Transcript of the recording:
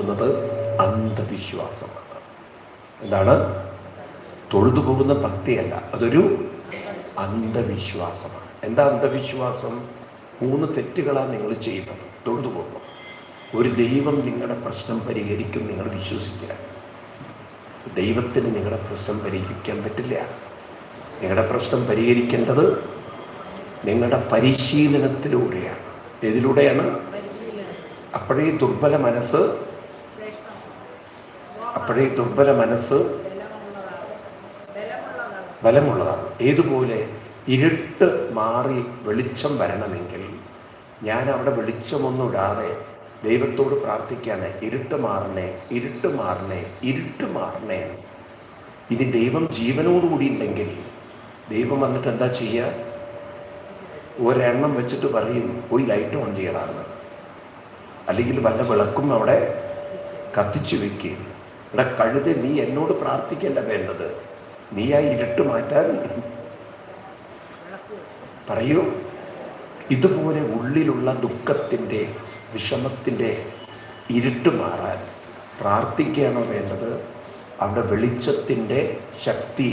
പോകുന്നത് അന്ധവിശ്വാസമാണ്. എന്താണ്? തൊഴുതു പോകുന്ന ഭക്തിയല്ല, അതൊരു അന്ധവിശ്വാസമാണ്. എന്താ അന്ധവിശ്വാസം? 3 തെറ്റുകളാണ് നിങ്ങൾ ചെയ്യുന്നത്. തൊഴുതു പോകുമ്പോൾ ഒരു ദൈവം നിങ്ങളുടെ പ്രശ്നം പരിഹരിക്കും നിങ്ങൾ വിശ്വസിക്കുക. ദൈവത്തിന് നിങ്ങളുടെ പ്രശ്നം പരിഹരിക്കാൻ പറ്റില്ല. നിങ്ങളുടെ പ്രശ്നം പരിഹരിക്കേണ്ടത് നിങ്ങളുടെ പരിശീലനത്തിലൂടെയാണ്. ഏതിലൂടെയാണ്? അപ്പോഴേ ദുർബല മനസ്സ് ബലമുള്ളതാണ്. ഏതുപോലെ? ഇരുട്ട് മാറി വെളിച്ചം വരണമെങ്കിൽ ഞാൻ അവിടെ വെളിച്ചമൊന്നും ഇടാതെ ദൈവത്തോട് പ്രാർത്ഥിക്കാണ്, ഇരുട്ട് മാറണേ, ഇരുട്ട് മാറണേ, ഇരുട്ട് മാറണേ. ഇനി ദൈവം ജീവനോടുകൂടി ഉണ്ടെങ്കിൽ ദൈവം വന്നിട്ട് എന്താ ചെയ്യുക? ഒരെണ്ണം വെച്ചിട്ട് പറയും, പോയി ലൈറ്റ് ഓൺ ചെയ്യണമെന്ന്, അല്ലെങ്കിൽ വല്ല വിളക്കും അവിടെ കത്തിച്ചു വെക്കുക. ഇവിടെ കഴുത, നീ എന്നോട് പ്രാർത്ഥിക്കല്ല വേണ്ടത്, നീ ആ ഇരുട്ട് മാറ്റാൻ പറയൂ. ഇതുപോലെ ഉള്ളിലുള്ള ദുഃഖത്തിൻ്റെ, വിഷമത്തിൻ്റെ ഇരുട്ട് മാറാൻ പ്രാർത്ഥിക്കുകയാണോ വേണ്ടത്? അവിടെ വെളിച്ചത്തിൻ്റെ ശക്തി